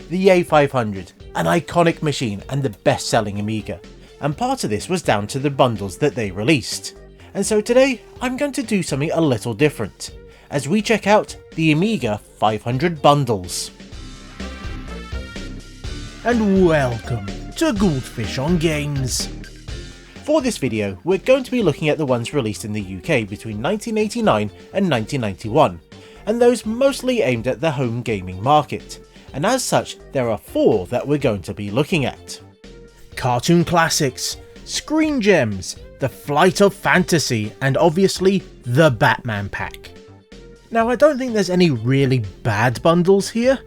the A500, an iconic machine and the best-selling Amiga, and part of this was down to the bundles that they released. And so today I'm going to do something a little different, as we check out the Amiga 500 bundles. And welcome to Goldfish on Games. For this video, we're going to be looking at the ones released in the UK between 1989 and 1991, and those mostly aimed at the home gaming market, and as such there are 4 that we're going to be looking at. Cartoon classics, screen gems, the flight of fantasy, and obviously the Batman pack. Now I don't think there's any really bad bundles here,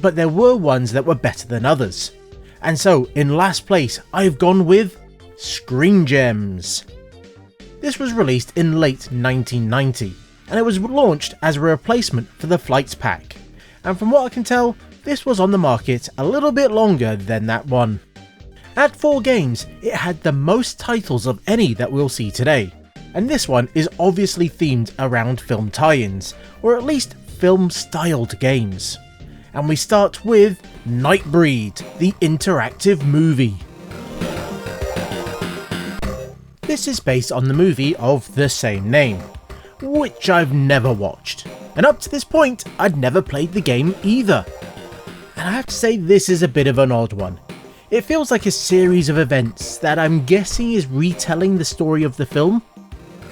but there were ones that were better than others, and so in last place I've gone with Screen Gems. This was released in late 1990, and it was launched as a replacement for the Flights pack, and from what I can tell, this was on the market a little bit longer than that one. At 4 games, it had the most titles of any that we'll see today, and this one is obviously themed around film tie-ins, or at least film-styled games. And we start with Nightbreed, the interactive movie. This is based on the movie of the same name, which I've never watched, and up to this point I'd never played the game either. And I have to say this is a bit of an odd one. It feels like a series of events that I'm guessing is retelling the story of the film,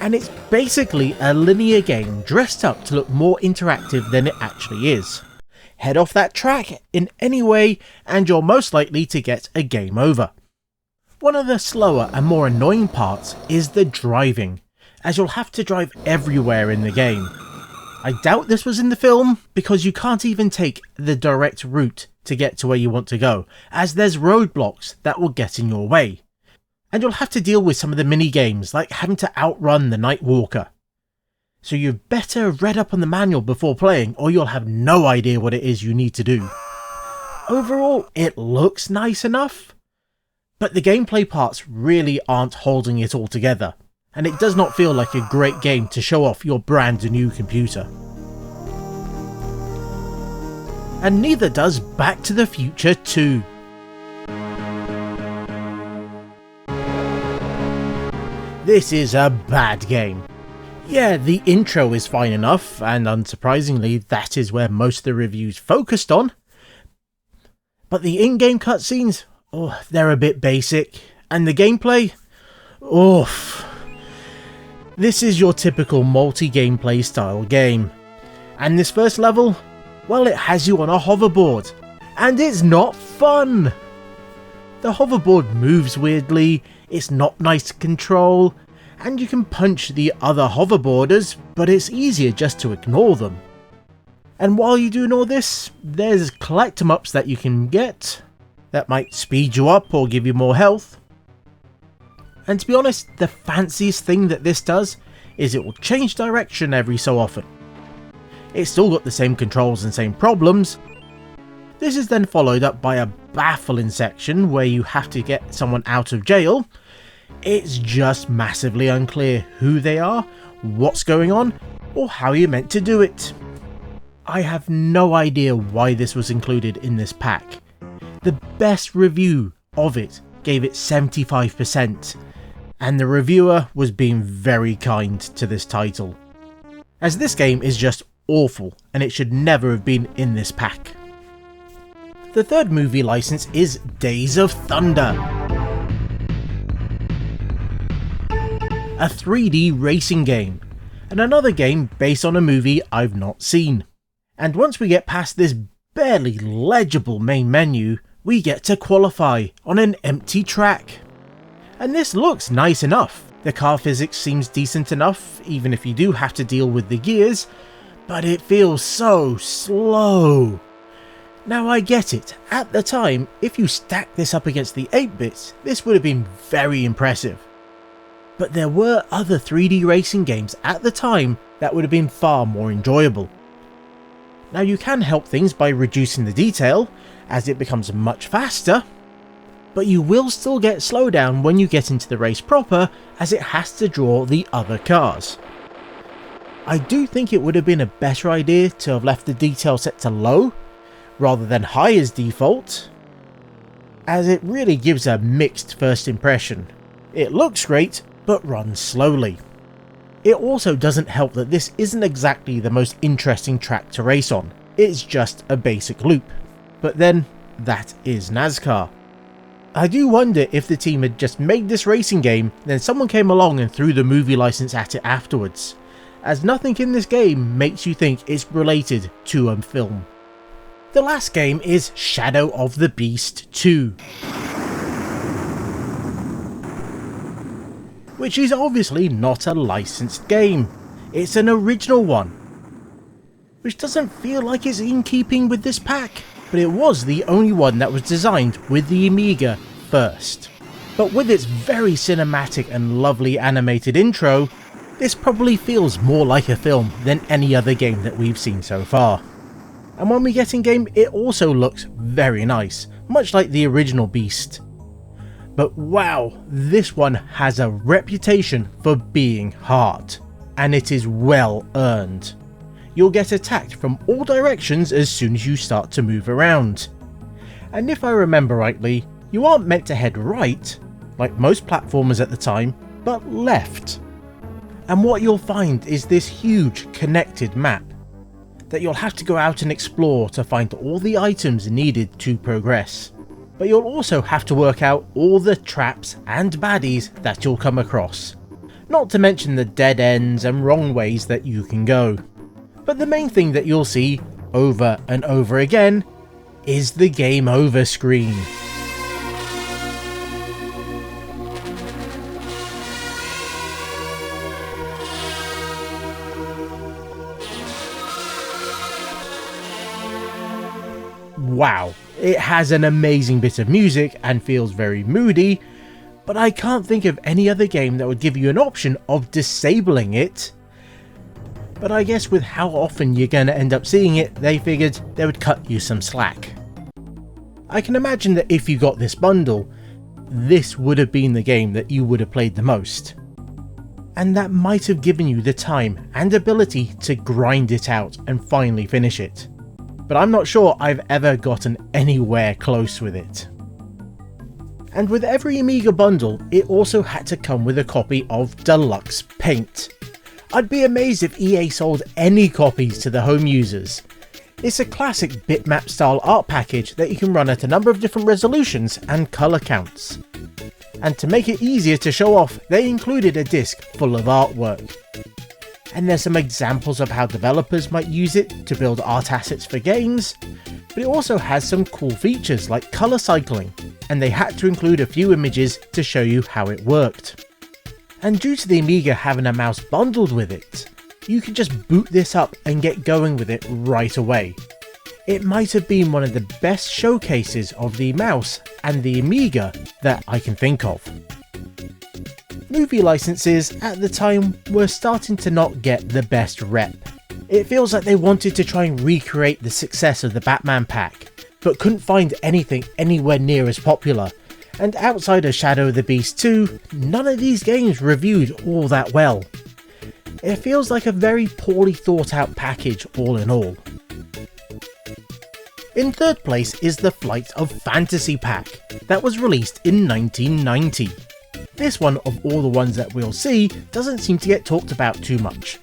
and it's basically a linear game dressed up to look more interactive than it actually is. Head off that track in any way and you're most likely to get a game over. One of the slower and more annoying parts is the driving, as you'll have to drive everywhere in the game. I doubt this was in the film because you can't even take the direct route to get to where you want to go, as there's roadblocks that will get in your way. And you'll have to deal with some of the mini games like having to outrun the Night Walker. So you've better read up on the manual before playing or you'll have no idea what it is you need to do. Overall, it looks nice enough, but the gameplay parts really aren't holding it all together, and it does not feel like a great game to show off your brand new computer. And neither does Back to the Future 2. This is a bad game. Yeah, the intro is fine enough, and unsurprisingly that is where most of the reviews focused on, but the in-game cutscenes, they're a bit basic, and the gameplay, oof. This is your typical multi-gameplay style game, and this first level, well, it has you on a hoverboard, and it's not fun! The hoverboard moves weirdly, it's not nice to control, and you can punch the other hoverboarders, but it's easier just to ignore them. And while you're doing all this, there's collect-em-ups that you can get that might speed you up or give you more health. And to be honest, the fanciest thing that this does is it will change direction every so often. It's still got the same controls and same problems. This is then followed up by a baffling section where you have to get someone out of jail. It's just massively unclear who they are, what's going on, or how you're meant to do it. I have no idea why this was included in this pack. The best review of it gave it 75%, and the reviewer was being very kind to this title, as this game is just awful and it should never have been in this pack. The third movie license is Days of Thunder, a 3D racing game, and another game based on a movie I've not seen. And once we get past this barely legible main menu, we get to qualify on an empty track. And this looks nice enough. The car physics seems decent enough, even if you do have to deal with the gears, but it feels so slow. Now I get it, at the time, if you stack this up against the 8-bits, this would have been very impressive. But there were other 3D racing games at the time that would have been far more enjoyable. Now you can help things by reducing the detail, as it becomes much faster, but you will still get slowdown when you get into the race proper, as it has to draw the other cars. I do think it would have been a better idea to have left the detail set to low, rather than high as default, as it really gives a mixed first impression. It looks great, but runs slowly. It also doesn't help that this isn't exactly the most interesting track to race on, it's just a basic loop. But then, that is NASCAR. I do wonder if the team had just made this racing game, then someone came along and threw the movie license at it afterwards, as nothing in this game makes you think it's related to a film. The last game is Shadow of the Beast 2, which is obviously not a licensed game, it's an original one, which doesn't feel like it's in keeping with this pack, but it was the only one that was designed with the Amiga first. But with its very cinematic and lovely animated intro, this probably feels more like a film than any other game that we've seen so far. And when we get in game, it also looks very nice, much like the original Beast. But wow, this one has a reputation for being hard, and it is well earned. You'll get attacked from all directions as soon as you start to move around. And if I remember rightly, you aren't meant to head right, like most platformers at the time, but left. And what you'll find is this huge connected map that you'll have to go out and explore to find all the items needed to progress. But you'll also have to work out all the traps and baddies that you'll come across, not to mention the dead ends and wrong ways that you can go. But the main thing that you'll see over and over again is the game over screen. Wow, it has an amazing bit of music and feels very moody, but I can't think of any other game that would give you an option of disabling it. But I guess with how often you're going to end up seeing it, they figured they would cut you some slack. I can imagine that if you got this bundle, this would have been the game that you would have played the most. And that might have given you the time and ability to grind it out and finally finish it. But I'm not sure I've ever gotten anywhere close with it. And with every Amiga bundle, it also had to come with a copy of Deluxe Paint. I'd be amazed if EA sold any copies to the home users. It's a classic bitmap style art package that you can run at a number of different resolutions and colour counts. And to make it easier to show off, they included a disc full of artwork. And there's some examples of how developers might use it to build art assets for games, but it also has some cool features like colour cycling, and they had to include a few images to show you how it worked. And due to the Amiga having a mouse bundled with it, you can just boot this up and get going with it right away. It might have been one of the best showcases of the mouse and the Amiga that I can think of. Movie licenses at the time were starting to not get the best rep. It feels like they wanted to try and recreate the success of the Batman pack, but couldn't find anything anywhere near as popular. And outside of Shadow of the Beast 2, none of these games reviewed all that well. It feels like a very poorly thought out package all in all. In third place is the Flight of Fantasy pack, that was released in 1990. This one, of all the ones that we'll see, doesn't seem to get talked about too much,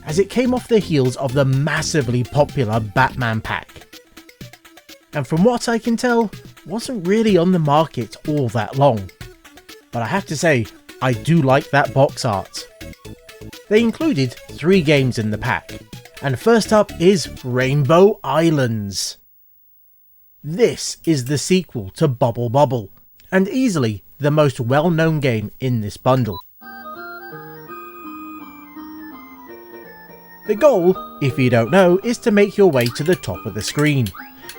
as it came off the heels of the massively popular Batman pack. And from what I can tell, wasn't really on the market all that long. But I have to say, I do like that box art. They included 3 games in the pack, and first up is Rainbow Islands. This is the sequel to Bubble Bobble, and easily the most well-known game in this bundle. The goal, if you don't know, is to make your way to the top of the screen,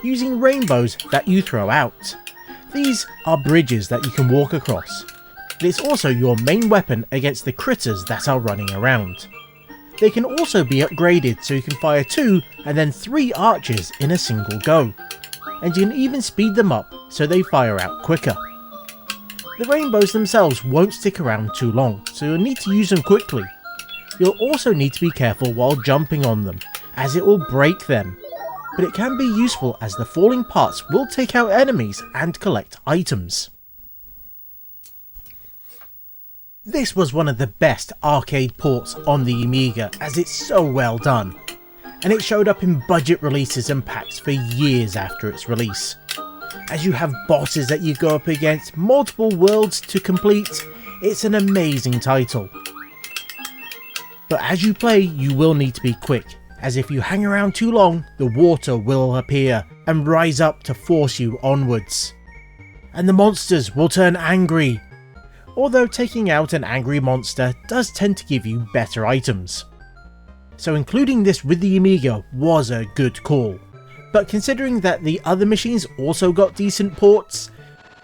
using rainbows that you throw out. These are bridges that you can walk across. It's also your main weapon against the critters that are running around. They can also be upgraded so you can fire 2 and then 3 archers in a single go, and you can even speed them up so they fire out quicker. The rainbows themselves won't stick around too long, so you'll need to use them quickly. You'll also need to be careful while jumping on them, as it will break them. but it can be useful as the falling parts will take out enemies and collect items. This was one of the best arcade ports on the Amiga as it's so well done, and it showed up in budget releases and packs for years after its release. As you have bosses that you go up against, multiple worlds to complete, it's an amazing title. But as you play, you will need to be quick, as if you hang around too long, the water will appear and rise up to force you onwards. And the monsters will turn angry, although taking out an angry monster does tend to give you better items. So including this with the Amiga was a good call, but considering that the other machines also got decent ports,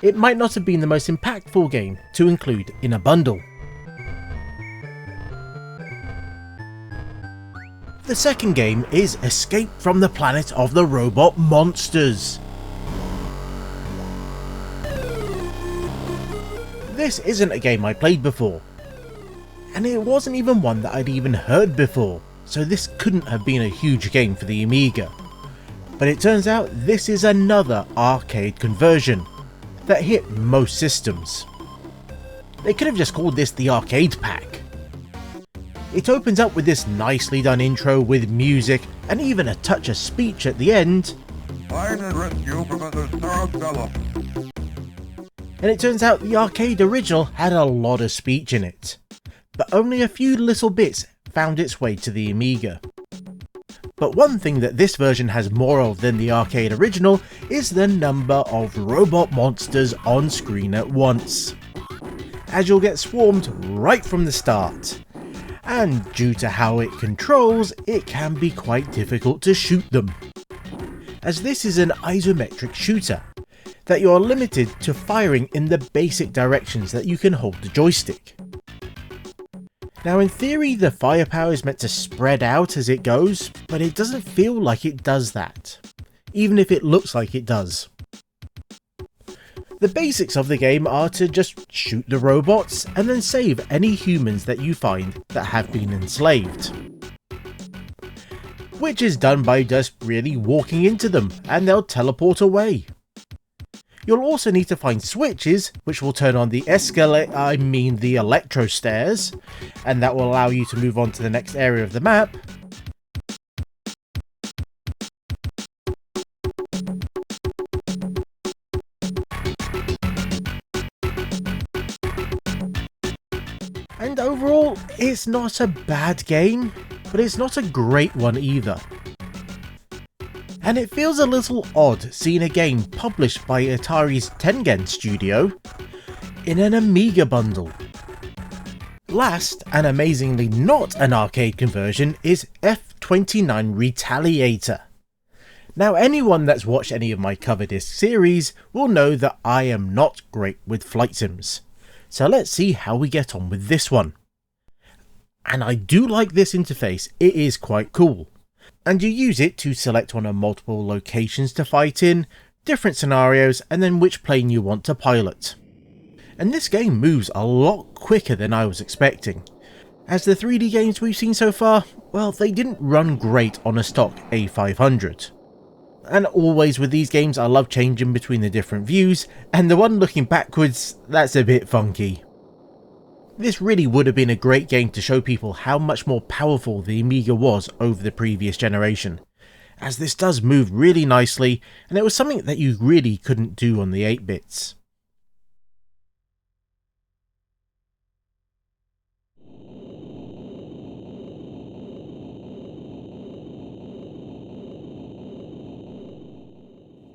it might not have been the most impactful game to include in a bundle. The second game is Escape from the Planet of the Robot Monsters. This isn't a game I played before, and it wasn't even one that I'd even heard before, so this couldn't have been a huge game for the Amiga. But it turns out this is another arcade conversion that hit most systems. They could have just called this the arcade pack. It opens up with this nicely done intro with music and even a touch of speech at the end. Find and rescue Professor Starabella. And it turns out the arcade original had a lot of speech in it, but only a few little bits found its way to the Amiga. But one thing that this version has more of than the arcade original is the number of robot monsters on screen at once, as you'll get swarmed right from the start. And due to how it controls, it can be quite difficult to shoot them, as this is an isometric shooter that you're limited to firing in the basic directions that you can hold the joystick. Now in theory the firepower is meant to spread out as it goes, but it doesn't feel like it does that, even if it looks like it does. The basics of the game are to just shoot the robots and then save any humans that you find that have been enslaved. Which is done by just really walking into them and they'll teleport away. You'll also need to find switches which will turn on the the electro stairs, and that will allow you to move on to the next area of the map. And overall, it's not a bad game, but it's not a great one either. And it feels a little odd seeing a game published by Atari's Tengen studio in an Amiga bundle. Last, and amazingly not an arcade conversion, is F29 Retaliator. Now anyone that's watched any of my cover disc series will know that I am not great with flight sims. So let's see how we get on with this one. And I do like this interface, it is quite cool. And you use it to select one of multiple locations to fight in, different scenarios, and then which plane you want to pilot. And this game moves a lot quicker than I was expecting, as the 3D games we've seen so far, well, they didn't run great on a stock A500. And always with these games I love changing between the different views, and the one looking backwards, that's a bit funky. This really would have been a great game to show people how much more powerful the Amiga was over the previous generation, as this does move really nicely, and it was something that you really couldn't do on the 8-bits.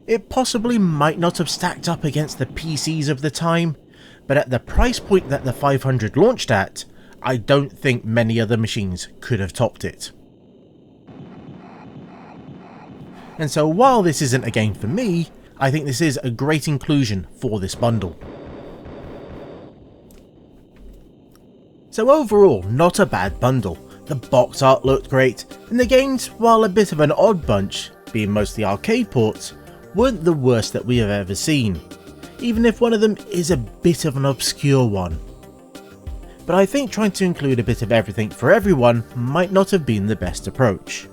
It possibly might not have stacked up against the PCs of the time, but at the price point that the 500 launched at, I don't think many other machines could have topped it. And so while this isn't a game for me, I think this is a great inclusion for this bundle. So overall, not a bad bundle. The box art looked great, and the games, while a bit of an odd bunch, being mostly arcade ports, weren't the worst that we have ever seen, even if one of them is a bit of an obscure one. But I think trying to include a bit of everything for everyone might not have been the best approach.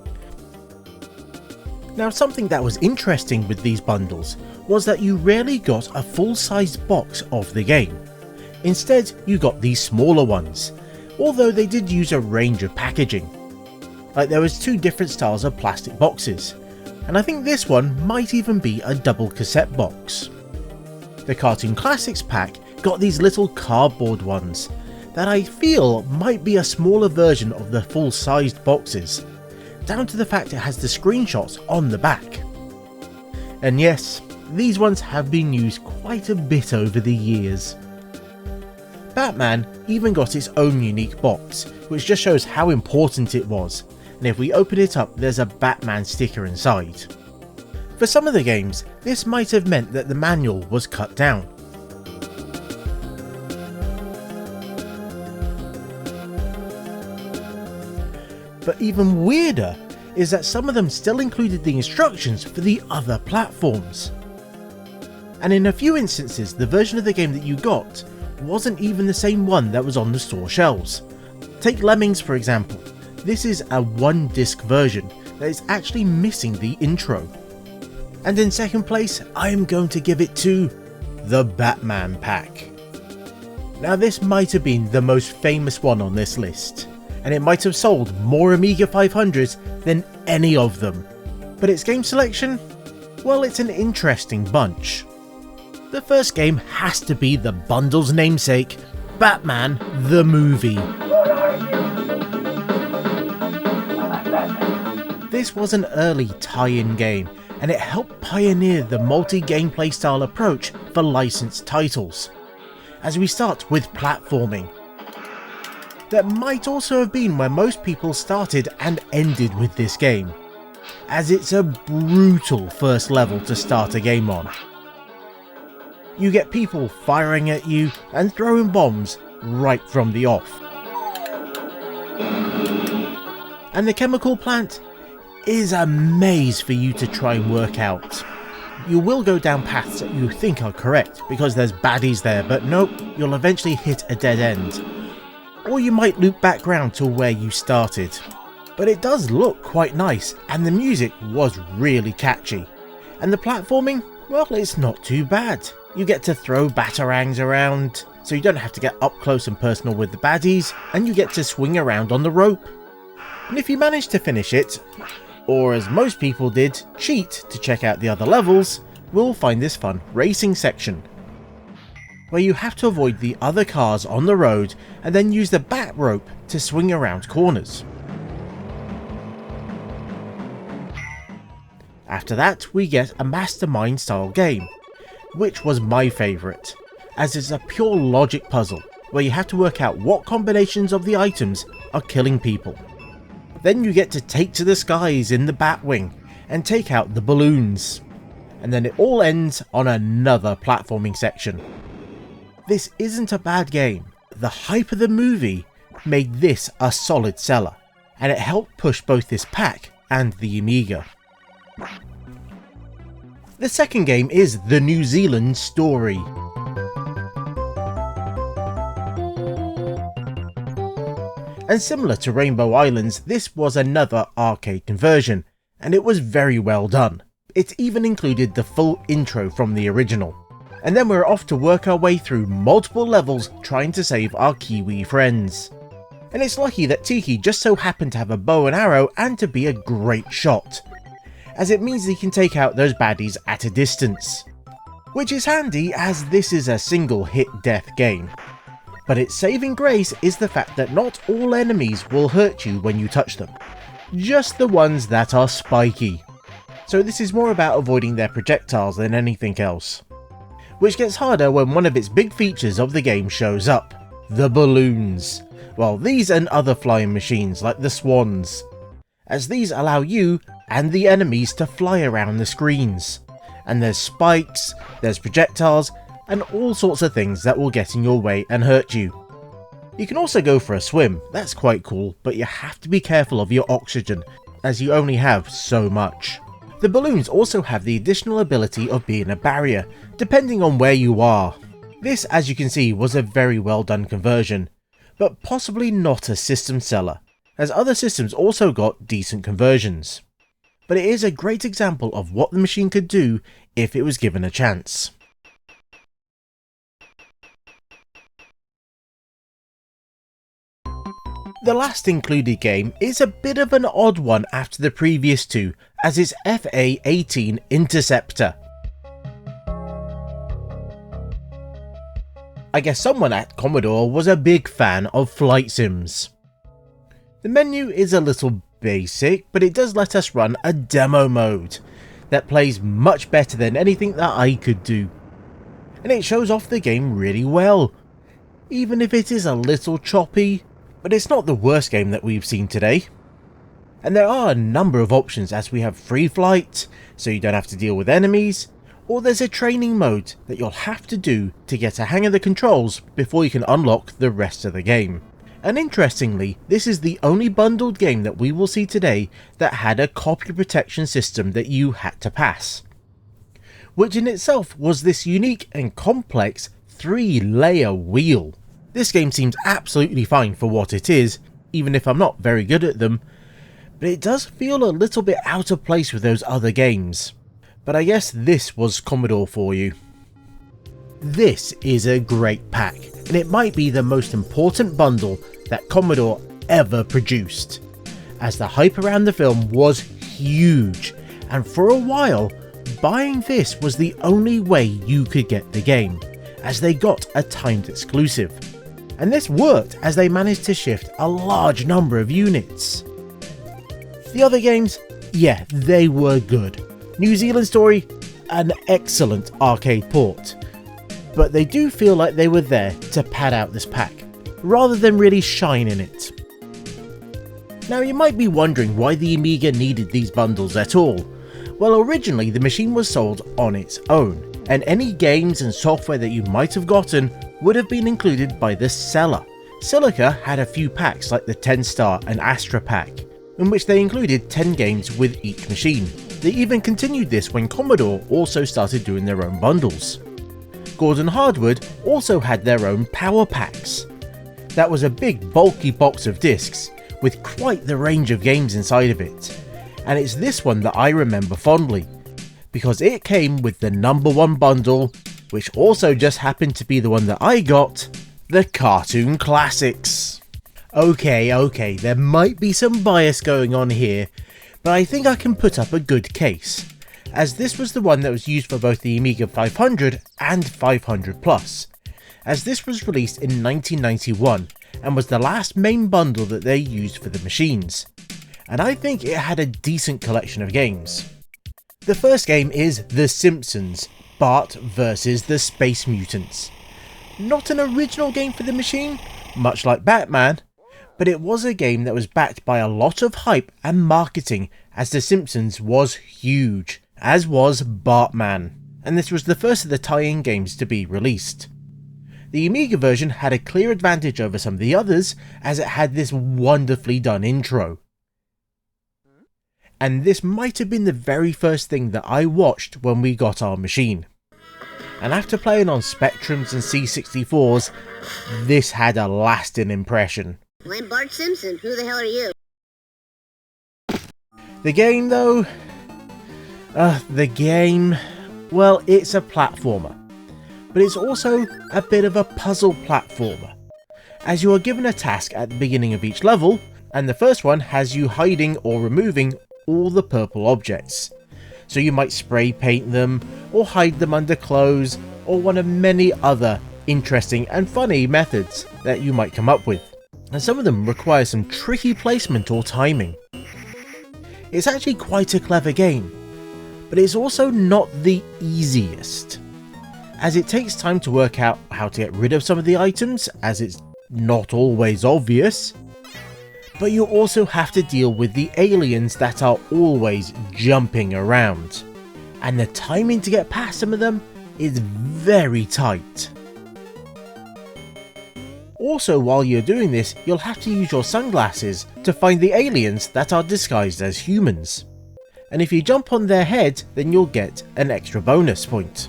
Now, something that was interesting with these bundles was that you rarely got a full-sized box of the game. Instead, you got these smaller ones, although they did use a range of packaging. Like, there was 2 different styles of plastic boxes, and I think this one might even be a double cassette box. The Cartoon Classics pack got these little cardboard ones that I feel might be a smaller version of the full-sized boxes, down to the fact it has the screenshots on the back. And yes, these ones have been used quite a bit over the years. Batman even got its own unique box, which just shows how important it was, and if we open it up there's a Batman sticker inside. For some of the games, this might have meant that the manual was cut down. But even weirder is that some of them still included the instructions for the other platforms. And in a few instances, the version of the game that you got wasn't even the same one that was on the store shelves. Take Lemmings for example. This is a 1-disc version that is actually missing the intro. And in second place, I am going to give it to the Batman pack. Now, this might have been the most famous one on this list, and it might have sold more Amiga 500s than any of them. But its game selection? Well, it's an interesting bunch. The first game has to be the bundle's namesake, Batman the Movie. This was an early tie-in game, and it helped pioneer the multi-gameplay style approach for licensed titles. As we start with platforming. That might also have been where most people started and ended with this game, as it's a brutal first level to start a game on. You get people firing at you and throwing bombs right from the off. And the chemical plant is a maze for you to try and work out. You will go down paths that you think are correct because there's baddies there, but nope, you'll eventually hit a dead end. Or you might loop back round to where you started. But it does look quite nice, and the music was really catchy. And the platforming, well, it's not too bad. You get to throw batarangs around, so you don't have to get up close and personal with the baddies, and you get to swing around on the rope. And if you manage to finish it, or as most people did, cheat to check out the other levels, we'll find this fun racing section, where you have to avoid the other cars on the road and then use the bat rope to swing around corners. After that, we get a mastermind style game, which was my favourite, as it's a pure logic puzzle where you have to work out what combinations of the items are killing people. Then you get to take to the skies in the Batwing and take out the balloons. And then it all ends on another platforming section. This isn't a bad game. The hype of the movie made this a solid seller, and it helped push both this pack and the Amiga. The second game is The New Zealand Story. And similar to Rainbow Islands, this was another arcade conversion, and it was very well done. It even included the full intro from the original. And then we're off to work our way through multiple levels trying to save our Kiwi friends. And it's lucky that Tiki just so happened to have a bow and arrow and to be a great shot, as it means he can take out those baddies at a distance. Which is handy as this is a single hit death game. But its saving grace is the fact that not all enemies will hurt you when you touch them, just the ones that are spiky. So this is more about avoiding their projectiles than anything else. Which gets harder when one of its big features of the game shows up, the balloons. Well, these and other flying machines like the swans, as these allow you and the enemies to fly around the screens. And there's spikes, there's projectiles, and all sorts of things that will get in your way and hurt you. You can also go for a swim, that's quite cool, but you have to be careful of your oxygen, as you only have so much. The balloons also have the additional ability of being a barrier, depending on where you are. This, as you can see, was a very well done conversion, but possibly not a system seller, as other systems also got decent conversions. but it is a great example of what the machine could do if it was given a chance. The last included game is a bit of an odd one after the previous two, as it's FA18 Interceptor. I guess someone at Commodore was a big fan of flight sims. The menu is a little basic, but it does let us run a demo mode that plays much better than anything that I could do. And it shows off the game really well, even if it is a little choppy. But it's not the worst game that we've seen today. And there are a number of options, as we have free flight, so you don't have to deal with enemies, or there's a training mode that you'll have to do to get a hang of the controls before you can unlock the rest of the game. And interestingly, this is the only bundled game that we will see today that had a copy protection system that you had to pass, which in itself was this unique and complex 3-layer wheel. This game seems absolutely fine for what it is, even if I'm not very good at them, but it does feel a little bit out of place with those other games. But I guess this was Commodore for you. This is a great pack, and it might be the most important bundle that Commodore ever produced, as the hype around the film was huge, and for a while, buying this was the only way you could get the game, as they got a timed exclusive. And this worked as they managed to shift a large number of units. The other games, yeah, they were good. New Zealand Story, an excellent arcade port. But they do feel like they were there to pad out this pack, rather than really shine in it. Now you might be wondering why the Amiga needed these bundles at all. Well, originally the machine was sold on its own, and any games and software that you might have gotten would have been included by the seller. Silica had a few packs like the 10-star and Astra pack, in which they included 10 games with each machine. They even continued this when Commodore also started doing their own bundles. Gordon Hardwood also had their own power packs. That was a big bulky box of discs with quite the range of games inside of it, and it's this one that I remember fondly, because it came with the #1 bundle, which also just happened to be the one that I got, the Cartoon Classics. Okay, there might be some bias going on here, but I think I can put up a good case, as this was the one that was used for both the Amiga 500 and 500 Plus, as this was released in 1991 and was the last main bundle that they used for the machines, and I think it had a decent collection of games. The first game is The Simpsons, Bart vs. the Space Mutants. Not an original game for the machine, much like Batman, but it was a game that was backed by a lot of hype and marketing, as The Simpsons was huge, as was Bartman, and this was the first of the tie-in games to be released. The Amiga version had a clear advantage over some of the others, as it had this wonderfully done intro. And this might have been the very first thing that I watched when we got our machine. And after playing on Spectrums and C64s, this had a lasting impression. I'm Bart Simpson. Who the hell are you? The game though? Well, it's a platformer. But it's also a bit of a puzzle platformer, as you are given a task at the beginning of each level, and the first one has you hiding or removing all the purple objects. So you might spray paint them, or hide them under clothes, or one of many other interesting and funny methods that you might come up with. And some of them require some tricky placement or timing. It's actually quite a clever game, but it's also not the easiest, as it takes time to work out how to get rid of some of the items, as it's not always obvious. But you also have to deal with the aliens that are always jumping around, and the timing to get past some of them is very tight. Also, while you're doing this, you'll have to use your sunglasses to find the aliens that are disguised as humans. And if you jump on their head, then you'll get an extra bonus point.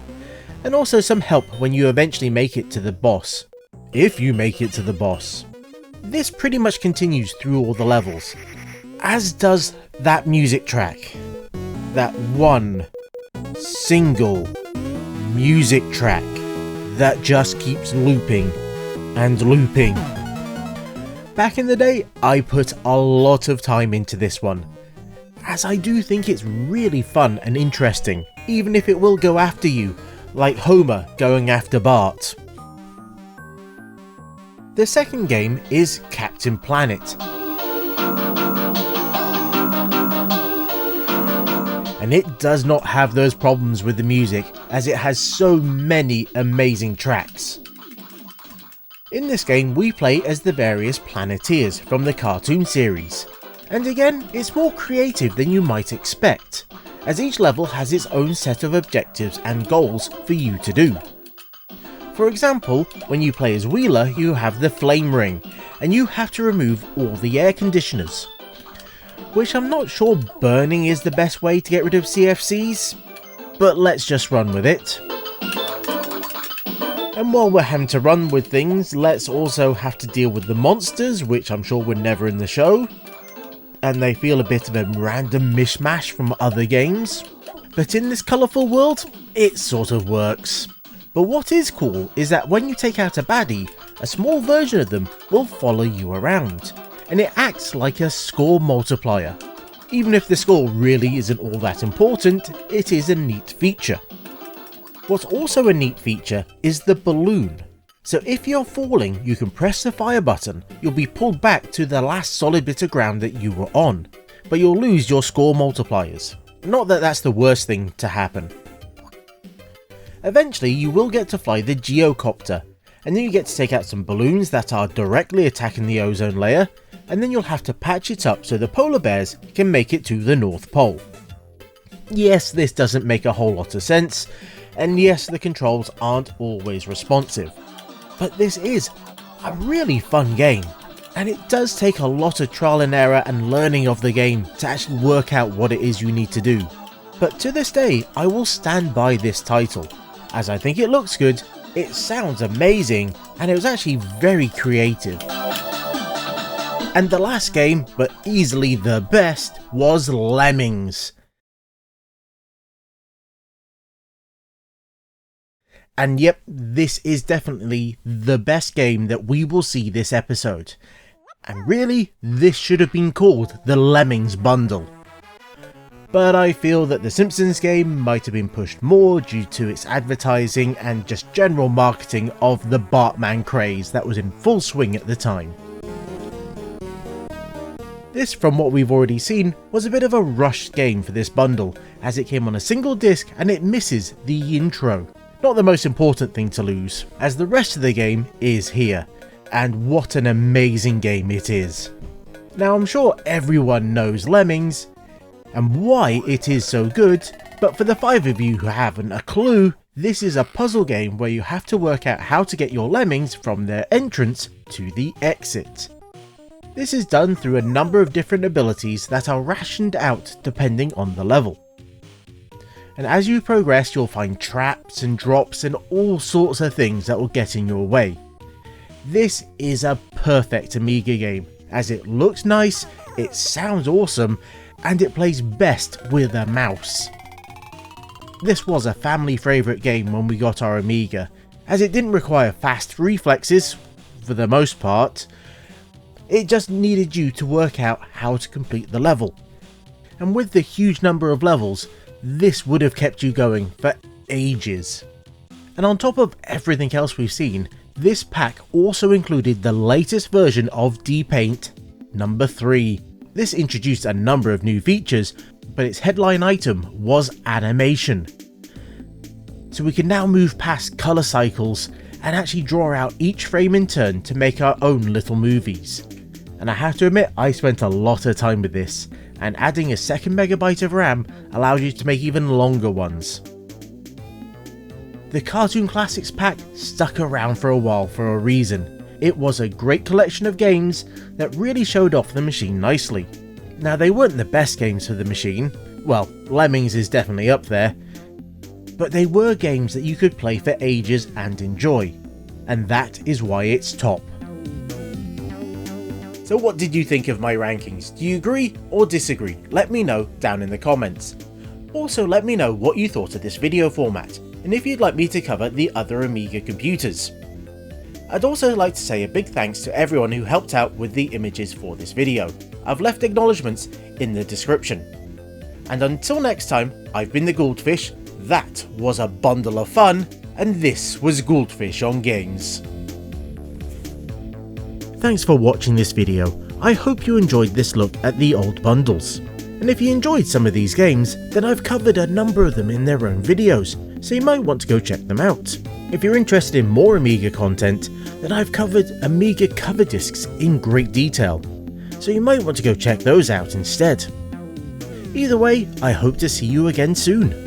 And also some help when you eventually make it to the boss. If you make it to the boss. This pretty much continues through all the levels, as does that music track. that one single music track that just keeps looping and looping. Back in the day, I put a lot of time into this one, as I do think it's really fun and interesting, even if it will go after you, like Homer going after Bart. The second game is Captain Planet. And it does not have those problems with the music, as it has so many amazing tracks. In this game we play as the various Planeteers from the cartoon series, and again it's more creative than you might expect, as each level has its own set of objectives and goals for you to do. For example, when you play as Wheeler you have the Flame Ring, and you have to remove all the air conditioners. Which I'm not sure burning is the best way to get rid of CFCs, but let's just run with it. And while we're having to run with things, let's also have to deal with the monsters, which I'm sure were never in the show, and they feel a bit of a random mishmash from other games. But in this colourful world, it sort of works. But what is cool is that when you take out a baddie, a small version of them will follow you around, and it acts like a score multiplier. Even if the score really isn't all that important, it is a neat feature. What's also a neat feature is the balloon. So if you're falling, you can press the fire button, you'll be pulled back to the last solid bit of ground that you were on, but you'll lose your score multipliers. Not that that's the worst thing to happen. Eventually you will get to fly the geocopter, and then you get to take out some balloons that are directly attacking the ozone layer, and then you'll have to patch it up so the polar bears can make it to the North Pole. Yes, this doesn't make a whole lot of sense, and yes, the controls aren't always responsive, but this is a really fun game, and it does take a lot of trial and error and learning of the game to actually work out what it is you need to do. But to this day, I will stand by this title, as I think it looks good, it sounds amazing, and it was actually very creative. And the last game, but easily the best, was Lemmings. And yep, this is definitely the best game that we will see this episode. And really, this should have been called the Lemmings Bundle. But I feel that the Simpsons game might have been pushed more due to its advertising and just general marketing of the Bartman craze that was in full swing at the time. This, from what we've already seen, was a bit of a rushed game for this bundle, as it came on a single disc and it misses the intro. Not the most important thing to lose, as the rest of the game is here, and what an amazing game it is. Now I'm sure everyone knows Lemmings, and why it is so good, but for the 5 of you who haven't a clue, this is a puzzle game where you have to work out how to get your lemmings from their entrance to the exit. This is done through a number of different abilities that are rationed out depending on the level. And as you progress, you'll find traps and drops and all sorts of things that will get in your way. This is a perfect Amiga game, as it looks nice, it sounds awesome, and it plays best with a mouse. This was a family favourite game when we got our Amiga, as it didn't require fast reflexes, for the most part. It just needed you to work out how to complete the level. And with the huge number of levels, this would have kept you going for ages. And on top of everything else we've seen, this pack also included the latest version of D-Paint number 3. This introduced a number of new features, but its headline item was animation. So we can now move past colour cycles and actually draw out each frame in turn to make our own little movies. And I have to admit, I spent a lot of time with this, and adding a 2 MB of RAM allows you to make even longer ones. The Cartoon Classics pack stuck around for a while for a reason. It was a great collection of games that really showed off the machine nicely. Now they weren't the best games for the machine, well, Lemmings is definitely up there, but they were games that you could play for ages and enjoy, and that is why it's top. So what did you think of my rankings? Do you agree or disagree? Let me know down in the comments. Also, let me know what you thought of this video format, and if you'd like me to cover the other Amiga computers. I'd also like to say a big thanks to everyone who helped out with the images for this video. I've left acknowledgements in the description. And until next time, I've been the Goldfish, that was a bundle of fun, and this was Goldfish on Games. Thanks for watching this video. I hope you enjoyed this look at the old bundles. And if you enjoyed some of these games, then I've covered a number of them in their own videos, so you might want to go check them out. If you're interested in more Amiga content, then I've covered Amiga cover discs in great detail, so you might want to go check those out instead. Either way, I hope to see you again soon.